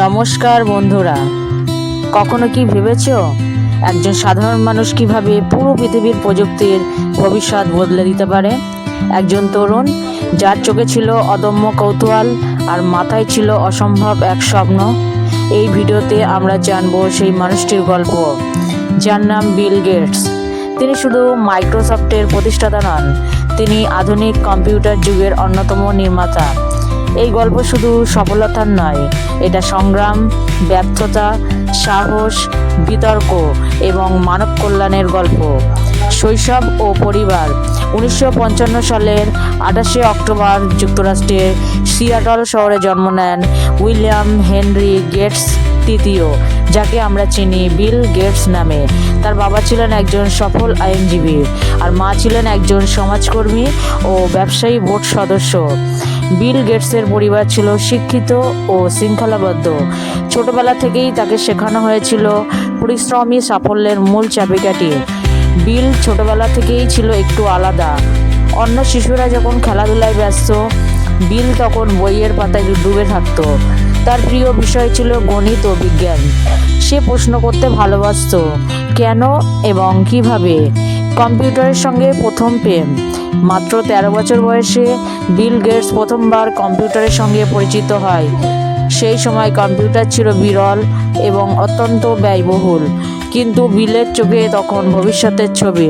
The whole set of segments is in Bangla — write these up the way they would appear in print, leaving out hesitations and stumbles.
নমস্কার বন্ধুরা, কখনো কি ভেবেছো একজন সাধারণ মানুষ কিভাবে পুরো পৃথিবীর প্রযুক্তির ভবিষ্যৎ বদলে দিতে পারে? একজন তরুণ যার চোখে ছিল অদম্য কৌতূহল আর মাথায় ছিল অসম্ভব এক স্বপ্ন। এই ভিডিওতে আমরা জানবো সেই মানুষটির গল্প, যার নাম বিল গেটস। তিনি শুধু মাইক্রোসফটের প্রতিষ্ঠাতা নন, তিনি আধুনিক কম্পিউটার যুগের অন্যতম নির্মাতা। এই গল্প শুধু সফলতার নয়, এটা সংগ্রাম, ব্যর্থতা, সাহস, বিতর্ক এবং মানব কল্যাণের গল্প। শৈশব ও পরিবার। 1955 সালের 28শে অক্টোবর যুক্তরাষ্ট্রের সিয়াটল শহরে জন্ম নেন উইলিয়াম হেনরি গেটস তৃতীয়, যাকে আমরা চিনি বিল গেটস নামে। তার বাবা ছিলেন একজন সফল আইনজীবী আর মা ছিলেন একজন সমাজকর্মী ও ব্যবসায়ী বোর্ড সদস্য। বিল গেটসের পরিবার ছিল শিক্ষিত ও শৃঙ্খলাবদ্ধ। ছোটবেলা থেকেই তাকে শেখানো হয়েছিল পরিশ্রমী সাফল্যের মূল চাবিকাঠি। বিল ছোটবেলা থেকেই ছিল একটু আলাদা। অন্য শিশুরা যখন খেলাধুলায় ব্যস্ত, বিল তখন বইয়ের পাতায় ডুবে থাকত। তার প্রিয় বিষয় ছিল গণিত ও বিজ্ঞান। সে প্রশ্ন করতে ভালোবাসত, কেন এবং কিভাবে। কম্পিউটারের সঙ্গে প্রথম প্রেম। মাত্র 13 বছর বয়সে বিল গেটস প্রথমবার কম্পিউটারের সঙ্গে পরিচিত হয়। সেই সময় কম্পিউটার ছিল বিরল এবং অত্যন্ত ব্যয়বহুল, কিন্তু বিলের চোখে তখন ভবিষ্যতের ছবি।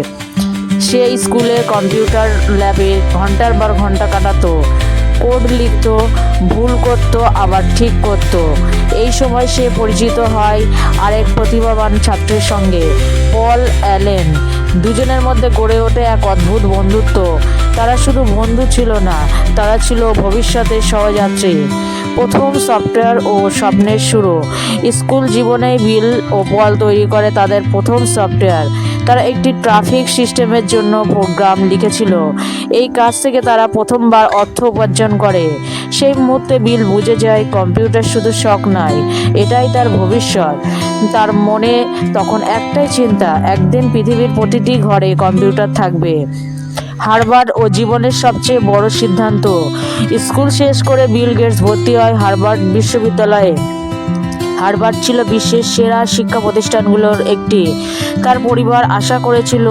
সে স্কুলে কম্পিউটার ল্যাবে ঘন্টার পর ঘন্টা কাটাতো, কোড লিখত, ভুল করত, আবার ঠিক করত। এই সময় সে পরিচিত হয় আরেক প্রতিভাবান ছাত্রের সঙ্গে, পল অ্যালেন। দুজনের মধ্যে গড়ে ওঠে এক অদ্ভুত বন্ধুত্ব। তারা শুধু বন্ধু ছিল না, তারা ছিল ভবিষ্যতের সহযাত্রী। প্রথম সফটওয়্যার ও স্বপ্নের শুরু। স্কুল জীবনে বিল ও পল তৈরি করে তাদের প্রথম সফটওয়্যার। তারা একটি ট্রাফিক সিস্টেমের জন্য প্রোগ্রাম লিখেছিল। এই কাজ থেকে তারা প্রথমবার অর্থ উপার্জন করে। সেই মুহূর্তে বিল বুঝে যায় কম্পিউটার শুধু শখ নয়, এটাই তার ভবিষ্যৎ। তার মনে তখন একটাই চিন্তা, একদিন পৃথিবীর প্রতিটি ঘরে কম্পিউটার থাকবে। হার্ভার্ড ও জীবনের সবচেয়ে বড় সিদ্ধান্ত। স্কুল শেষ করে বিল গেটস ভর্তি হয় হার্ভার্ড বিশ্ববিদ্যালয়ে। হার্ভার্ড ছিল বিশ্বের সেরা শিক্ষা প্রতিষ্ঠানগুলোর একটি। তার পরিবার আশা করেছিল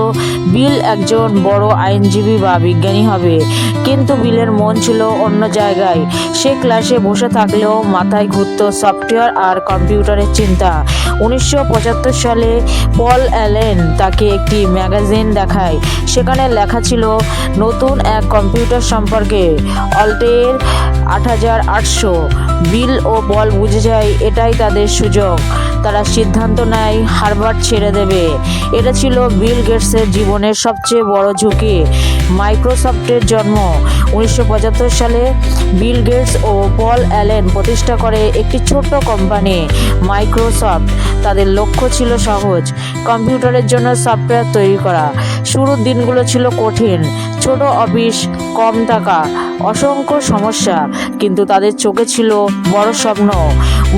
বিল একজন বড় আইনজীবী বা বিজ্ঞানী হবে, কিন্তু বিলের মন ছিল অন্য জায়গায়। সে ক্লাসে বসে থাকলেও মাথায় ঘুরত সফটওয়্যার আর কম্পিউটারের চিন্তা। 1975 সালে পল অ্যালেন তাকে একটি ম্যাগাজিন দেখায়। সেখানে লেখা ছিল নতুন এক কম্পিউটার সম্পর্কে, অল্টের 8800। বিল ও পল বুঝে যায় এটাই তাদের সুযোগ। তারা সিদ্ধান্ত নেয় হার্ভার্ড ছেড়ে দেবে। এটা ছিল বিল গেটসের জীবনের সবচেয়ে বড় ঝুঁকি। মাইক্রোসফটের জন্ম। 1975 সালে বিল গেটস ও পল অ্যালেন প্রতিষ্ঠা করে একটি ছোট্ট কোম্পানি, মাইক্রোসফট। তাদের লক্ষ্য ছিল সহজ, কম্পিউটারের জন্য সফটওয়্যার তৈরি করা। শুরুর দিনগুলো ছিল কঠিন, ছোট অফিস, কম টাকা, অসংখ্য সমস্যা, কিন্তু তাদের চোখে ছিল বড় স্বপ্ন,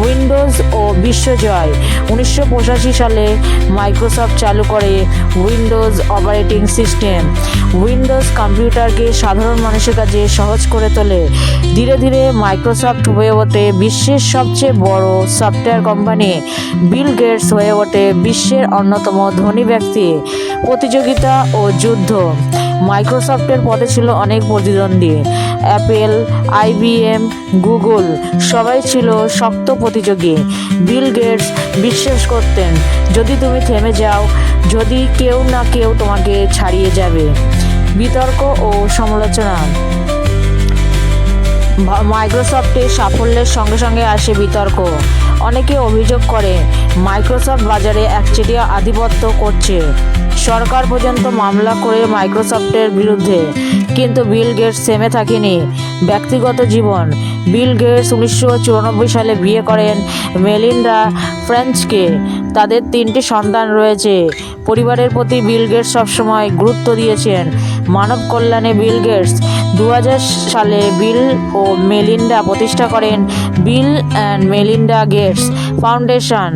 উইন্ডোজ ও বিশ্বজয়। 1985 সালে মাইক্রোসফট চালু করে উইন্ডোজ অপারেটিং সিস্টেম। উইন্ডোজ কম্পিউটারকে সাধারণ মানুষের কাছে সহজ করে তোলে। ধীরে ধীরে মাইক্রোসফট হয়ে ওঠে বিশ্বের সবচেয়ে বড় সফটওয়্যার কোম্পানি। বিল গেটস হয়ে ওঠে বিশ্বের অন্যতম ধনী ব্যক্তি। প্রতিযোগিতা ও যুদ্ধ। মাইক্রোসফটের পথে ছিল অনেক প্রতিদ্বন্দ্বী। অ্যাপেল, আইবিএম, গুগল সবাই ছিল শক্ত প্রতিযোগী। বিল গেটস বিশ্বাস করতেন, যদি তুমি থেমে যাও, যদি কেউ না কেউ তোমাকে ছাড়িয়ে যাবে। বিতর্ক ও সমালোচনা। মাইক্রোসফটের সাফল্যের সঙ্গে সঙ্গে আসে বিতর্ক। অনেকে অভিযোগ করে মাইক্রোসফট বাজারে একচেটিয়া আধিপত্য করছে। সরকার পর্যন্ত মামলা করে মাইক্রোসফটের বিরুদ্ধে। কিন্তু বিল গেটস থেমে থাকেনি। ব্যক্তিগত জীবন। বিল গেটস 1994 সালে বিয়ে করেন মেলিন্ডা ফ্রেঞ্চকে। তাদের 3টি সন্তান রয়েছে। পরিবারের প্রতি বিল গেটস সবসময় গুরুত্ব দিয়েছেন। মানব কল্যাণে বিল গেটস। 2000 সালে বিল ও মেলিন্ডা প্রতিষ্ঠা করেন Bill and Melinda Gates foundation.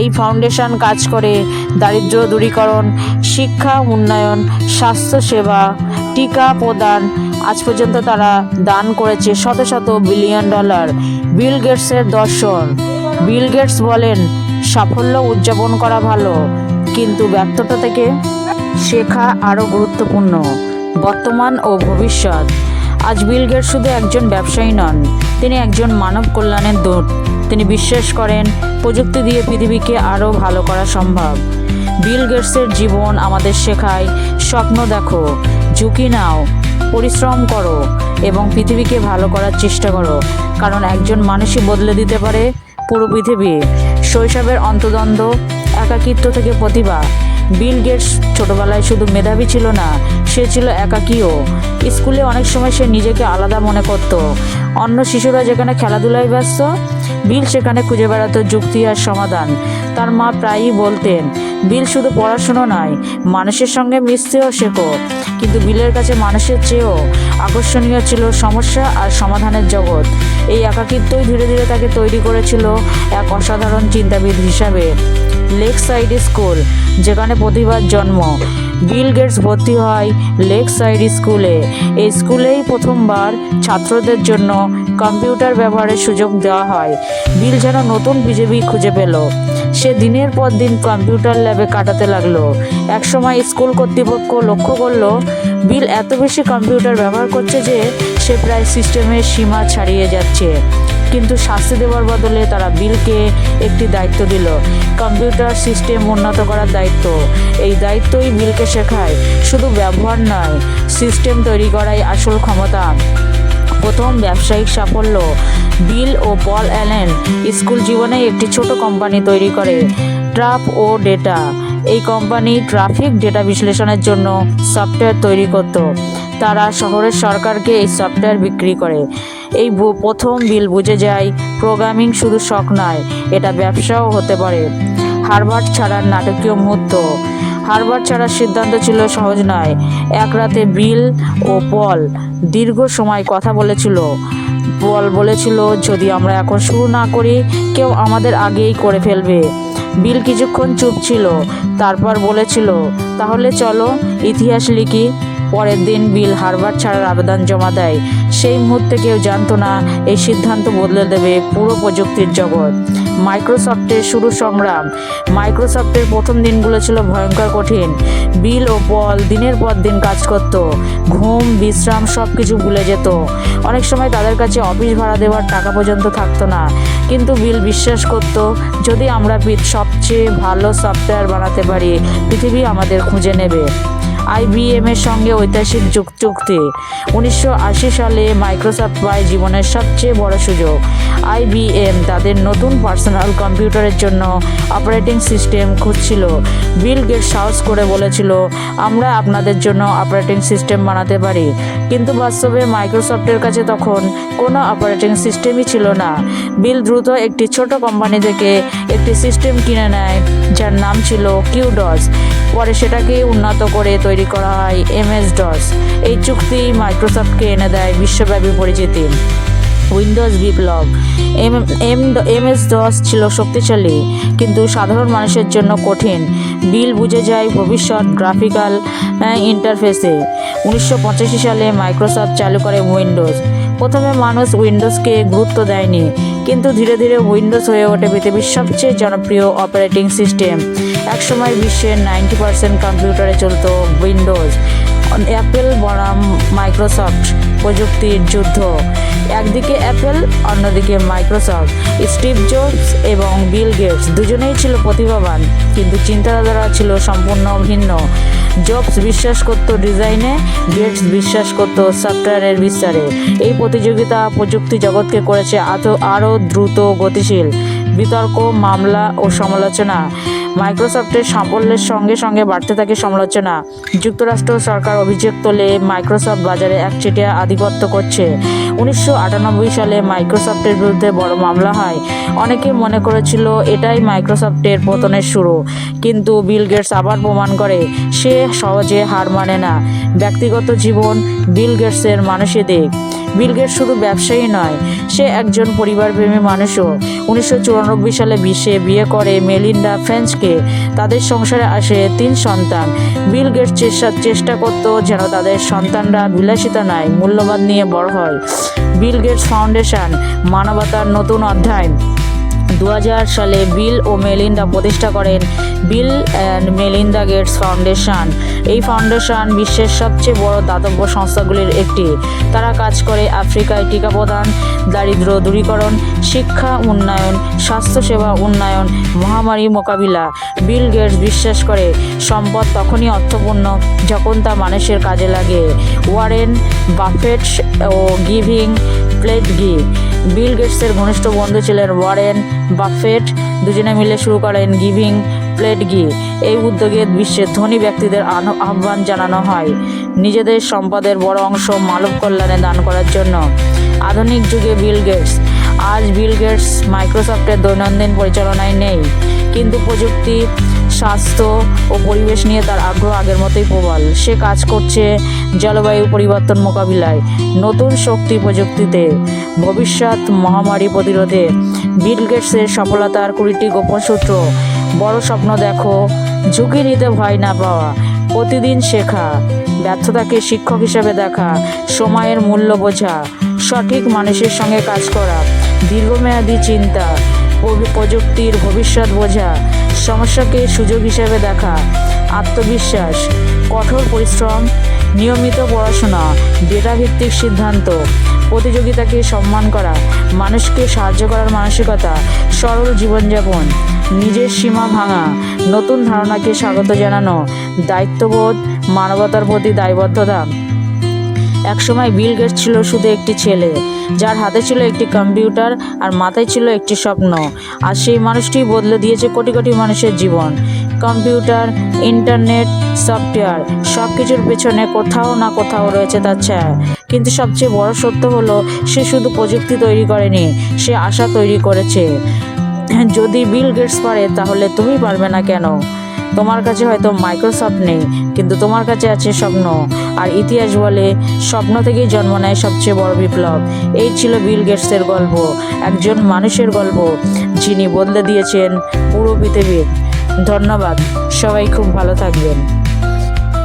এই ফাউন্ডেশন কাজ করে দারিদ্র্য দূরীকরণ, শিক্ষা উন্নয়ন, স্বাস্থ্যসেবা, টিকা প্রদান। আজ পর্যন্ত তারা দান করেছে শত শত বিলিয়ন ডলার। বিল গেটসের দর্শন। বিল গেটস বলেন, সাফল্য উদযাপন করা ভালো, কিন্তু ব্যর্থতা থেকে শেখা আরও গুরুত্বপূর্ণ। বর্তমান ও ভবিষ্যৎ। আজ বিল গেটস শুধু একজন ব্যবসায়ী নন, তিনি একজন মানব কল্যাণের দূত। তিনি বিশ্বাস করেন প্রযুক্তি দিয়ে পৃথিবীকে আরও ভালো করা সম্ভব। বিল গেটসের জীবন আমাদের শেখায়, স্বপ্ন দেখো, ঝুঁকি নাও, পরিশ্রম করো এবং পৃথিবীকে ভালো করার চেষ্টা করো, কারণ একজন মানুষই বদলে দিতে পারে পুরো পৃথিবী। শৈশবের অন্তদ্বন্দ্ব, একাকিত্ব থেকে প্রতিভা। বিল গেটস ছোটবেলায় শুধু মেধাবী ছিল না, সে ছিল একাকীও। স্কুলে অনেক সময় সে নিজেকে আলাদা মনে করত। অন্য শিশুরা যেখানে খেলাধুলায় ব্যস্ত, বিল সেখানে খুঁজে বেড়াতো যুক্তি আর সমাধান। তার মা প্রায়ই বলতেন, বিল শুধু পড়াশুনো নয়, মানুষের সঙ্গে মিশতেও শেখো। কিন্তু বিলের কাছে মানুষের চেয়েও আকর্ষণীয় ছিল সমস্যা আর সমাধানের জগৎ। এই একাকিত্বই ধীরে ধীরে তাকে তৈরি করেছিল এক অসাধারণ চিন্তাবিদ হিসাবে। লেক সাইড স্কুল, যেখানে প্রতিভার জন্ম। বিল গেটস ভর্তি হয় লেক সাইড স্কুলে। এই স্কুলেই প্রথমবার ছাত্রদের জন্য কম্পিউটার ব্যবহারের সুযোগ দেওয়া হয়। বিল যেন নতুন পৃথিবী খুঁজে পেল। সে দিনের পর দিন কম্পিউটার ল্যাবে কাটাতে লাগলো। একসময় স্কুল কর্তৃপক্ষ লক্ষ্য করলো বিল এত বেশি কম্পিউটার ব্যবহার করছে যে সে প্রায় সিস্টেমের সীমা ছাড়িয়ে যাচ্ছে। কিন্তু শাস্তি দেওয়ার বদলে তারা বিলকে একটি দায়িত্ব দিল, কম্পিউটার সিস্টেম উন্নত করার দায়িত্ব। এই দায়িত্বই বিলকে শেখায় শুধু ব্যবহার নয়, সিস্টেম তৈরি করাই আসল ক্ষমতা। প্রথম ব্যবসায়িক সাফল্য। বিল ও পল অ্যালেন স্কুল জীবনে একটি ছোট কোম্পানি তৈরি করে, ট্রাপ ও ডেটা। এই কোম্পানি ট্রাফিক ডেটা বিশ্লেষণের জন্য সফটওয়্যার তৈরি করত। তারা শহরের সরকারকে এই সফটওয়্যার বিক্রি করে। এই প্রথম বিল বুঝে যায় প্রোগ্রামিং শুধু শখ নয়, এটা ব্যবসাও হতে পারে। হার্ভার্ড ছাড়ার নাটকীয় মুহূর্ত। হার্ভার্ড ছাড়ার সিদ্ধান্ত ছিল সহজ নয়। এক রাতে বিল ও পল দীর্ঘ সময় কথা বলেছিল। পল বলেছিল, যদি আমরা এখন শুরু না করি, কেউ আমাদের আগেই করে ফেলবে। বিল কিছুক্ষণ চুপ ছিল, তারপর বলেছিল, তাহলে চলো ইতিহাস লিখি। পরের দিন বিল হার্ভার্ড ছাড়ার আবেদন জমা দেয়। সেই মুহূর্তে কেউ জানতো না এই সিদ্ধান্ত বদলে দেবে পুরো প্রযুক্তির জগৎ। মাইক্রোসফটের শুরু সংগ্রাম। মাইক্রোসফটের প্রথম দিনগুলো ছিল ভয়ঙ্কর কঠিন। বিল ও পল দিনের পর দিন কাজ করত, ঘুম, বিশ্রাম সব কিছু ভুলে যেত। অনেক সময় তাদের কাছে অফিস ভাড়া দেওয়ার টাকা পর্যন্ত থাকতো না। কিন্তু বিল বিশ্বাস করত, যদি আমরা সবচেয়ে ভালো সফটওয়্যার বানাতে পারি, পৃথিবী আমাদের খুঁজে নেবে। IBM এর সঙ্গে ঐতিহাসিক চুক্তি। 1980 সালে মাইক্রোসফট পায় জীবনের সবচেয়ে বড় সুযোগ। IBM তাদের নতুন পার্সোনাল কম্পিউটারের জন্য অপারেটিং সিস্টেম খুঁজছিল। বিল গেটস সাহস করে বলেছিল, আমরা আপনাদের জন্য অপারেটিং সিস্টেম বানাতে পারি। কিন্তু বাস্তবে মাইক্রোসফটের কাছে তখন কোনো অপারেটিং সিস্টেমই ছিল না। বিল দ্রুত একটি ছোট কোম্পানি থেকে একটি সিস্টেম কিনে নেয়, যার নাম ছিল কিউডস। পরে সেটাকে উন্নত করে তৈরি করা হয় MS-DOS। এই চুক্তি মাইক্রোসফটকে এনে দেয় বিশ্বব্যাপী পরিচিতি। উইন্ডোজ বিপ্লব। MS-DOS ছিল শক্তিশালী, কিন্তু সাধারণ মানুষের জন্য কঠিন। বিল বুঝে যায় ভবিষ্যৎ গ্রাফিক্যাল ইন্টারফেসে। 1985 সালে মাইক্রোসফট চালু করে উইন্ডোজ। প্রথমে মানুষ উইন্ডোজকে গুরুত্ব দেয়নি, কিন্তু ধীরে ধীরে উইন্ডোজ হয়ে ওঠে পৃথিবীর সবচেয়ে জনপ্রিয় অপারেটিং সিস্টেম। একসময় বিশ্বের 90% কম্পিউটারে চলত উইন্ডোজ। অ্যাপেল বনাম মাইক্রোসফট প্রযুক্তির যুদ্ধ। একদিকে অ্যাপেল, অন্যদিকে মাইক্রোসফট। স্টিভ জবস এবং বিল গেটস দুজনেই ছিল প্রতিভাবান, কিন্তু চিন্তাধারা ছিল সম্পূর্ণ ভিন্ন। জবস বিশ্বাস করত ডিজাইনে, গেটস বিশ্বাস করত সফটওয়্যারের বিস্তারে। এই প্রতিযোগিতা প্রযুক্তি জগৎকে করেছে আরও দ্রুত গতিশীল। বিতর্ক, মামলা ও সমালোচনা। মাইক্রোসফটের সাফল্যের সঙ্গে সঙ্গে বাড়তে থাকে সমালোচনা। যুক্তরাষ্ট্র সরকার অভিযোগ তোলে মাইক্রোসফট বাজারে একচেটিয়া আধিপত্য করছে। 1998 সালে মাইক্রোসফটের বিরুদ্ধে বড় মামলা হয়। অনেকে মনে করেছিল এটাই মাইক্রোসফটের পতনের শুরু, কিন্তু বিল গেটস আবার প্রমাণ করে সে সহজে হার মানে না। ব্যক্তিগত জীবন। বিল গেটসের মানসিক দিক। বিল গেটস শুধু ব্যবসায়ী নয়, সে একজন পরিবারপ্রেমী মানুষও। 1994 সালে বিয়ে করে মেলিন্ডা ফ্রেঞ্চকে। তাদের সংসারে আসে 3 সন্তান। বিল গেটস চেষ্টা করত যেন তাদের সন্তানরা বিলাসিতা নয়, মূল্যবান নিয়ে বড় হয়। বিল গেটস ফাউন্ডেশন, মানবতার নতুন অধ্যায়। 2000 সালে বিল ও মেলিন্ডা প্রতিষ্ঠা করেন Bill and Melinda Gates foundation. এই ফাউন্ডেশন বিশ্বের সবচেয়ে বড় দাতব্য সংস্থাগুলির একটি। তারা কাজ করে আফ্রিকায় টিকা প্রদান, দারিদ্র্য দূরীকরণ, শিক্ষা উন্নয়ন, স্বাস্থ্যসেবা উন্নয়ন, মহামারী মোকাবিলা। বিল গেটস বিশ্বাস করে সম্পদ তখনই অর্থপূর্ণ যখন তা মানুষের কাজে লাগে। ওয়ারেন বাফেট ও গিভিং প্লেডগি। বিল গেটসের ঘনিষ্ঠ বন্ধু ছিলেন ওয়ারেন বাফেট। দুজনে মিলে শুরু করেন গিভিং প্লেডগি। এই উদ্যোগে বিশ্বের ধনী ব্যক্তিদের আহ্বান জানানো হয় নিজেদের সম্পদের বড় অংশ মানব কল্যাণে দান করার জন্য। আধুনিক যুগে বিল গেটস। আজ বিল গেটস মাইক্রোসফটের দৈনন্দিন পরিচালনায় নেই, কিন্তু প্রযুক্তি, স্বাস্থ্য ও পরিবেশ নিয়ে তার আগ্রহ আগের মতোই প্রবল। সে কাজ করছে জলবায়ু পরিবর্তন মোকাবিলায়, নতুন শক্তি প্রযুক্তিতে, ভবিষ্যৎ মহামারী প্রতিরোধে। বিল গেটসের সফলতার 20টি গোপন সূত্র। বড় স্বপ্ন দেখো, ঝুঁকি নিতে ভয় না পাওয়া, প্রতিদিন শেখা, ব্যর্থতাকে শিক্ষক হিসেবে দেখা, সময়ের মূল্য বোঝা, সঠিক মানুষের সঙ্গে কাজ করা, দীর্ঘমেয়াদী চিন্তা, প্রযুক্তির ভবিষ্যৎ বোঝা, সমস্যাকে সুযোগ হিসেবে দেখা, আত্মবিশ্বাস, কঠোর পরিশ্রম, নিয়মিত পড়াশোনা, ডেটাভিত্তিক সিদ্ধান্ত, প্রতিযোগিতাকে সম্মান করা, মানুষকে সাহায্য করার মানসিকতা, সরল জীবনযাপন, নিজের সীমা ভাঙা, নতুন ধারণাকে স্বাগত জানানো, দায়িত্ববোধ, মানবতার প্রতি দায়বদ্ধতা। একসময় বিল গেটস ছিল শুধু একটি ছেলে, যার হাতে ছিল একটি কম্পিউটার আর মাথায় ছিল একটি স্বপ্ন। আর সেই মানুষটি বদলে দিয়েছে কোটি কোটি মানুষের জীবন। কম্পিউটার, ইন্টারনেট, সফটওয়্যার, সব কিছুর পেছনে কোথাও না কোথাও রয়েছে তার ছায়া। কিন্তু সবচেয়ে বড় সত্য হলো, সে শুধু প্রযুক্তি তৈরি করেনি, সে আশা তৈরি করেছে। যদি বিল গেটস পারে, তাহলে তুমি পারবে না কেন? তোমার কাছে হয়তো মাইক্রোসফট নেই, কিন্তু তোমার কাছে আছে স্বপ্ন। আর ইতিহাস বলে, স্বপ্ন থেকেই জন্ম নেয় সবচেয়ে বড় বিপ্লব। এই ছিল বিল গেটসের গল্প, একজন মানুষের গল্প যিনি বদলে দিয়েছেন পুরো পৃথিবী। ধন্যবাদ, সবাই খুব ভালো থাকবেন।